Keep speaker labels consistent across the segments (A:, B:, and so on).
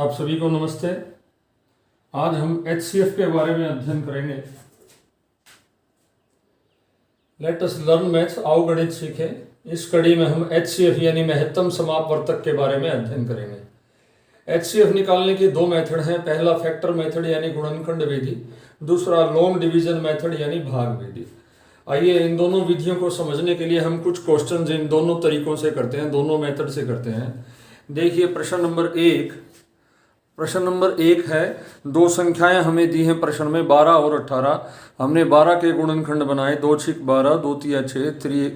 A: आप सभी को नमस्ते। आज हम HCF के बारे में अध्ययन करेंगे। लेट अस लर्न मैथ्स, आओ गणित सीखें। इस कड़ी में हम HCF यानी महत्तम समापवर्तक के बारे में अध्ययन करेंगे। HCF निकालने के दो मेथड हैं। पहला फैक्टर मेथड यानी गुणनखंड विधि, दूसरा लॉन्ग डिवीजन मेथड यानी भाग विधि। आइए इन दोनों विधियों को समझने के लिए हम कुछ क्वेश्चंस इन दोनों तरीकों से करते हैं, दोनों मेथड से करते हैं। देखिए प्रश्न नंबर एक है, दो संख्याएं हमें दी हैं प्रश्न में 12 और 18। हमने 12 के गुणनखंड बनाए, 2 6 12, 2 3 6,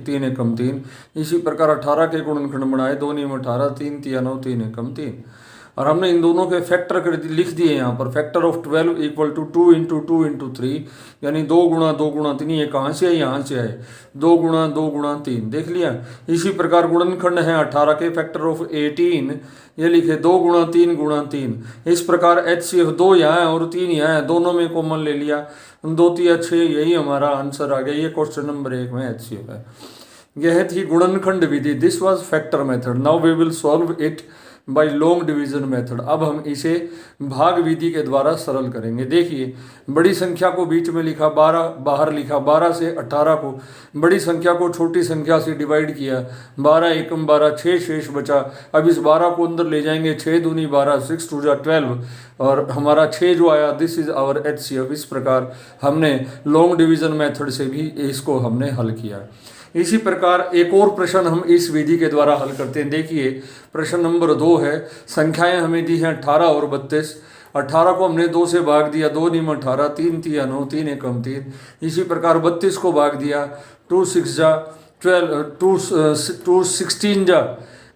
A: 3 एकम 3। इसी प्रकार 18 के गुणनखंड बनाए, 2 9 18, 3 3 9, 3 एकम 3। और हमने इन दोनों के फैक्टर कर लिख दिए यहाँ पर। Factor of 12 equal to 2 into 2 into 3, यानी 2 गुणा 2 गुणा 3। ये कहाँ से है? यहाँ से है। 2 गुणा 2 गुणा 3, देख लिया। इसी प्रकार गुणनखंड है 18 के, फैक्टर ऑफ 18, ये लिखे 2 गुणा 3 गुणा 3। इस प्रकार HCF 2 यहाँ है और 3 यहाँ है, दोनों में कॉमन ले लिया, 2 3 6, यही हमारा आंसर आ गया। ये क्वेश्चन नंबर 1 में HCF है। यह थी गुणनखंड विधि। This was factor method. Now we will solve it by long division method. अब हम इसे भाग विधि के द्वारा सरल करेंगे। देखिए बड़ी संख्या को बीच में लिखा, 12 बाहर लिखा, 12 से 18 को, बड़ी संख्या को छोटी संख्या से डिवाइड किया, 12 एकम 12, 6 शेष बचा। अब इस 12 को अंदर ले जाएंगे, 6 दूनी 12, 6 2 12, और हमारा 6 जो आया, दिस इज आवर HCF। इस प्रकार हमने लॉन्ग डिवीजन मेथड से भी इसको हमने हल किया। इसी प्रकार एक और प्रश्न हम इस विधि के द्वारा हल करते हैं। देखिए प्रश्न नंबर 2 है, संख्याएं हमें दी हैं 18 और 32। 18 को हमने 2 से भाग दिया, 2 9 18, 3 3 9, 3 एकम 3। इसी प्रकार 32 को भाग दिया, 2 6 जा 12, 2 16 जा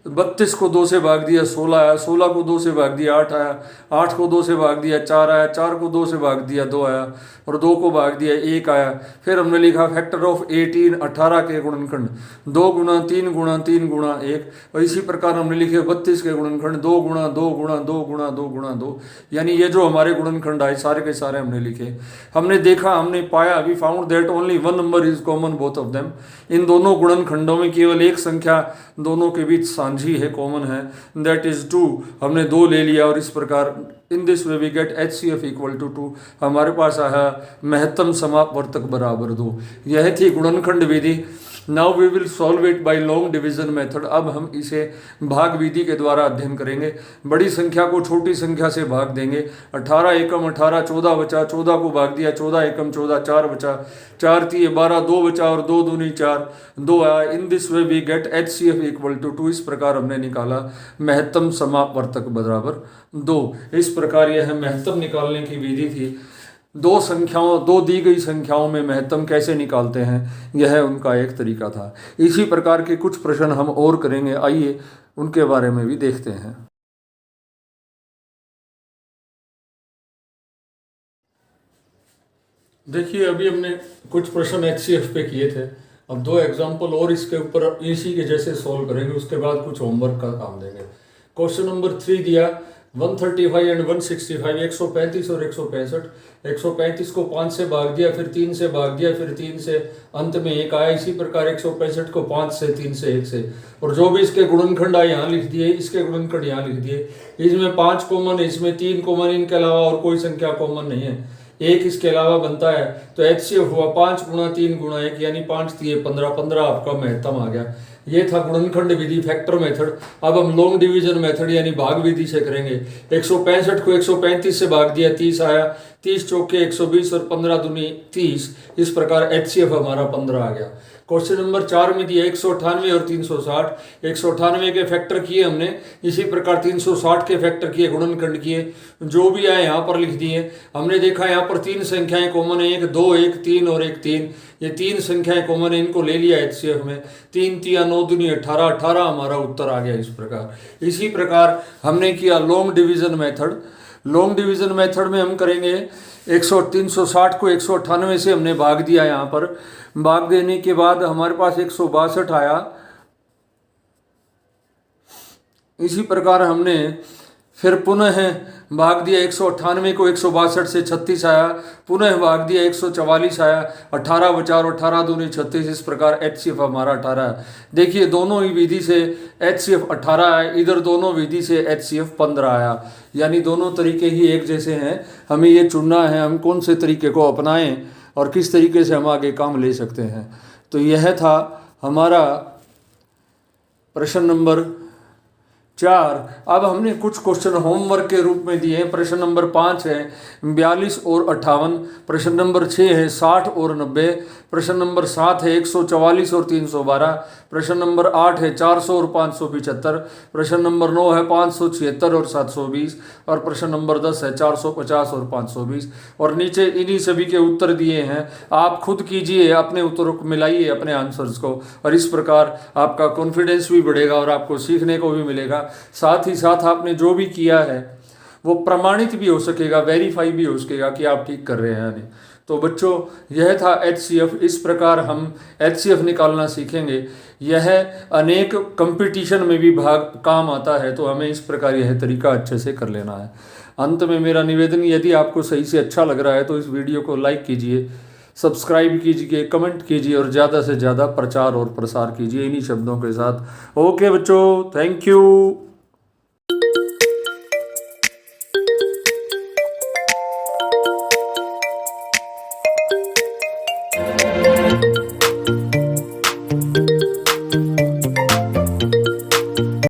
A: 32 को 2 से भाग दिया, 16 आया। 16 को 2 से भाग दिया, 8 आया। 8 को 2 से भाग दिया, 4 आया। 4 को 2 से भाग दिया, 2 आया। और 2 को भाग दिया, 1 आया। फिर हमने लिखा फैक्टर ऑफ 18, 18 के गुणनखंड 2 गुणा 3 गुणा 3 गुणा 1। और इसी प्रकार हमने लिखे 32 के गुणनखंड 2 गुणा 2 गुणा 2 गुणा 2 गुणा 2। यानी ये जो हमारे गुणनखंड आए सारे के सारे हमने लिखे। हमने देखा, हमने पाया, we found that only one number is common both of them. इन दोनों गुणनखंडों में केवल एक संख्या दोनों के बीच साझी है, कॉमन है, दैट इज 2। हमने 2 ले लिया और इस प्रकार in this way we get HCF equal to 2। हमारे पास आया महत्तम समापवर्तक बराबर 2। यह थी गुणनखंड विधि। Now we will solve it by long division method. अब हम इसे भाग विधि के द्वारा अध्ययन करेंगे। बड़ी संख्या को छोटी संख्या से भाग देंगे। 18 एकम 18, 14 बचा, 14 को भाग दिया, 14 एकम 14, 4 बचा, 4 3 12, 2 बचा और 2 दूनी 4, 2 आया। In this way we get HCF equal to 2। इस प्रकार हमने निकाला महत्तम समापवर्तक बराबर 2। इस प्रकार यह महत्तम निकालने की विधि थी। दो दी गई संख्याओं में महत्तम कैसे निकालते हैं, यह उनका एक तरीका था। इसी प्रकार के कुछ प्रश्न हम और करेंगे, आइए उनके बारे में भी देखते हैं। देखिए अभी हमने कुछ प्रश्न HCF पे किए थे। अब 2 एग्जाम्पल और इसके ऊपर इसी के जैसे सॉल्व करेंगे, उसके बाद कुछ होमवर्क का काम देंगे। क्वेश्चन नंबर 3 दिया, 135 एंड 165, 135 और 165। 135 को 5 से भाग दिया, फिर 3 से भाग दिया, फिर 3 से, अंत में 1 आया। इसी प्रकार 165 को 5 से, 3 से, 1 से, और जो भी इसके गुणनखंड आए यहाँ लिख दिए, इसके गुणनखंड यहाँ लिख दिए। इसमें 5 कॉमन है, इसमें 3 कॉमन, इनके अलावा और कोई संख्या कॉमन नहीं है। 1 इसके अलावा बनता है, तो HCF हुआ 5 गुणा 3 गुणा 1, यानी 5 3 15, 15 आपका महत्तम आ गया। ये था गुणनखंड विधि, फैक्टर मेथड। अब हम लॉन्ग डिवीजन मेथड यानी भाग विधि से करेंगे। 165 को 135 से भाग दिया, 30 आया। 30 चौके 120 और 15 दूनी 30। इस प्रकार HCF हमारा 15 आ गया। क्वेश्चन नंबर 4 में दिया 198 और 360। 198 के फैक्टर किए हमने, इसी प्रकार 360 के फैक्टर किए, गुणनखंड किए, जो भी आए यहाँ पर लिख दिए। हमने देखा यहाँ पर 3 संख्याएं कॉमन है, 1 2 1 3 और 1 3। ये 3 संख्याएं कॉमन है, इनको ले लिया HCF में। 3 3 9 दूनी 18, 18 हमारा उत्तर आ गया। इस प्रकार इसी प्रकार हमने किया long division method. Long division method में हम करेंगे 360 को 198 से हमने भाग दिया। यहाँ पर भाग देने के बाद हमारे पास 162 आया। इसी प्रकार हमने फिर पुनः भाग दिया 198 को 162 से 36 आया, पुनः भाग दिया 144 आया, 18 बचा और 18 दूनी 36। इस प्रकार HCF हमारा 18 है। देखिए दोनों ही विधि से HCF 18 है, इधर दोनों विधि से HCF 15 आया, यानी दोनों तरीके ही एक जैसे हैं। हमें ये चुनना है हम कौन से तरीके को अपनाएं और किस तरीके से हम आगे काम ले सकते हैं। तो यह था हमारा प्रश्न नंबर 4। अब हमने कुछ क्वेश्चन होमवर्क के रूप में दिए हैं। प्रश्न नंबर 5 है 42 और 58, प्रश्न नंबर 6 है 60 और 90, प्रश्न नंबर 7 है 144 और 312, प्रश्न नंबर 8 है 400 और 575, प्रश्न नंबर 9 है 576 और 720, और प्रश्न नंबर 10 है 450 और 520। और नीचे इन्हीं सभी के उत्तर दिए हैं, आप खुद कीजिए, अपने उत्तरों को मिलाइए अपने आंसर्स को, और इस प्रकार आपका कॉन्फिडेंस भी बढ़ेगा और आपको सीखने को भी मिलेगा। साथ ही साथ आपने जो भी किया है वो प्रमाणित भी हो सकेगा, वेरीफाई भी हो सकेगा कि आप ठीक कर रहे हैं या नहीं। तो बच्चों यह था HCF। इस प्रकार हम HCF निकालना सीखेंगे। यह अनेक कंपटीशन में भी काम आता है, तो हमें इस प्रकार यह तरीका अच्छे से कर लेना है। अंत में मेरा निवेदन, यदि आपको सही से अच्छा लग रहा है तो इस वीडियो को लाइक कीजिए, सब्सक्राइब कीजिए, कमेंट कीजिए और ज़्यादा से ज़्यादा प्रचार और प्रसार कीजिए इन्हीं शब्दों के साथ। ओके बच्चों, थैंक यू।